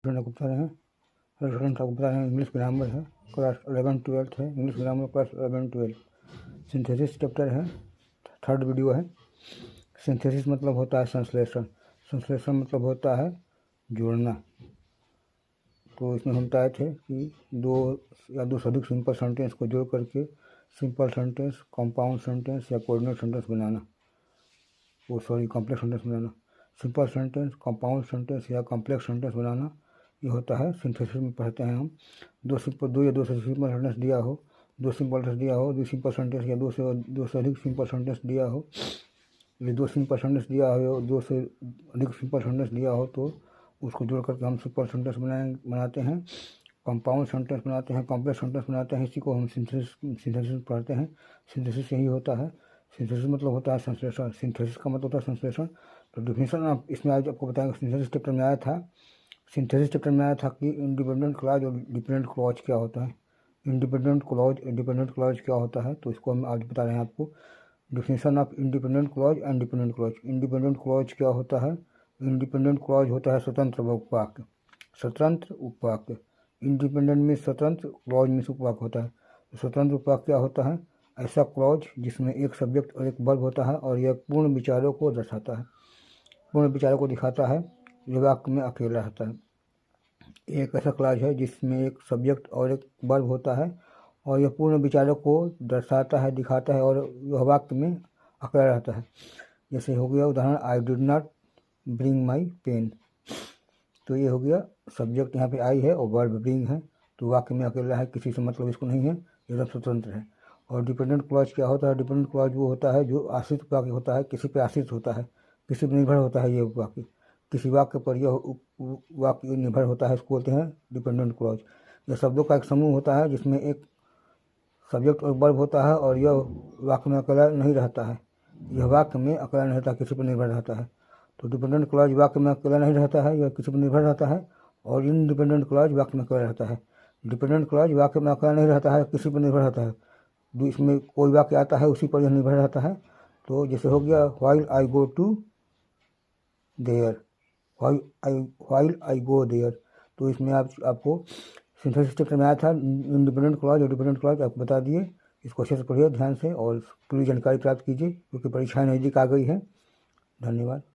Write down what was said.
आपको बता रहे हैं रेस्टोरेंट आपको बता रहे हैं इंग्लिश ग्रामर है, क्लास 11-12 है, English grammar class 11-12। Synthesis chapter है, थर्ड वीडियो है। सिंथेसिस मतलब होता है संश्लेषण, संश्लेषण मतलब होता है जोड़ना। तो इसमें हम बताए थे कि दो या दो से अधिक सिंपल सेंटेंस को जोड़ करके सिंपल सेंटेंस, कंपाउंड सेंटेंस या कोऑर्डिनेट सेंटेंस बनाना, कॉम्प्लेक्स सेंटेंस बनाना। सिंपल सेंटेंस, कंपाउंड सेंटेंस या कॉम्प्लेक्स सेंटेंस बनाना, ये होता है सिंथेसिस में पढ़ते हैं हम। दो या दो से सिंपल सेंटेंस दिया हो, दो सिंपल सेंटेंस दिया हो, दो सिंपल सेंटेंस या दो से अधिक सिंपल सेंटेंस दिया हो, ये दो सिंपल सेंटेंस दिया हो, दो से अधिक सिंपल सेंटेंस दिया हो तो उसको जोड़ करके हम सिंपल सेंटेंस बनाते हैं, कंपाउंड सेंटेंस बनाते हैं, कॉम्प्लेक्स सेंटेंस बनाते हैं। इसी को हम सिंथेसिस पढ़ते हैं। सिंथेसिस यही होता है। सिंथेसिस मतलब होता है संश्लेषण, सिंथेसिस का मतलब होता है संश्लेषण। तो डिफिनेशन आप इसमें आज आपको बताएंगे। सिंथेसिस चैप्टर में आया था, सिंथेसिस चैप्टर में आया था कि इंडिपेंडेंट क्लॉज और डिपेंडेंट क्लॉज क्या होता है। इंडिपेंडेंट क्लॉज, डिपेंडेंट क्लॉज क्या होता है, तो इसको हम आज बता रहे हैं आपको। Definition of independent clause and dependent clause. Independent clause क्या होता है? इंडिपेंडेंट क्लॉज होता है स्वतंत्र उपवाक्य, स्वतंत्र उपवाक्य। इंडिपेंडेंट में स्वतंत्र, क्लॉज में उपवाक्य होता है। स्वतंत्र उपवाक्य क्या होता है? ऐसा क्लॉज जिसमें एक सब्जेक्ट और एक वर्ब होता है और यह पूर्ण विचारों को दर्शाता है, पूर्ण विचारों को दिखाता है, यह वाक्य में अकेला रहता है। एक ऐसा क्लॉज है जिसमें एक सब्जेक्ट और एक वर्ब होता है और यह पूर्ण विचारों को दर्शाता है, दिखाता है और यह वाक्य में अकेला रहता है। जैसे हो गया उदाहरण, I did not bring my pen. तो ये हो गया सब्जेक्ट यहाँ पे आई है और वर्ब ब्रिंग है, तो वाक्य में अकेला है, किसी से मतलब इसको नहीं है, एकदम स्वतंत्र है। और डिपेंडेंट क्लॉज क्या होता है? डिपेंडेंट क्लॉज वो होता है जो आश्रित वाक्य होता है, किसी पे आश्रित होता है, किसी पर निर्भर होता है। ये वाक्य किसी वाक्य पर यह वाक्य निर्भर होता है, इसको बोलते हैं डिपेंडेंट क्लॉज। यह शब्दों का एक समूह होता है जिसमें एक सब्जेक्ट और वर्ब होता है और यह वाक्य में अकेला नहीं रहता है, यह वाक्य में अकेला नहीं रहता, किसी पर निर्भर रहता है। तो डिपेंडेंट क्लॉज वाक्य में अकेला नहीं रहता है, यह किसी पर निर्भर रहता है। और इंडिपेंडेंट क्लॉज वाक्य में अकेला रहता है। डिपेंडेंट क्लॉज वाक्य में अकेला नहीं रहता है, किसी पर निर्भर रहता है। इसमें कोई वाक्य आता है उसी पर यह निर्भर रहता है। तो जैसे हो गया while I go to there, while I go there. तो इसमें आपको सिंथेसिस चैप्टर में आया था इंडिपेंडेंट क्लॉज और डिपेंडेंट क्लॉज आपको बता दिए। इसको अच्छे से पढ़िए ध्यान से और पूरी जानकारी प्राप्त कीजिए क्योंकि परीक्षाएं नज़दीक आ गई है। धन्यवाद।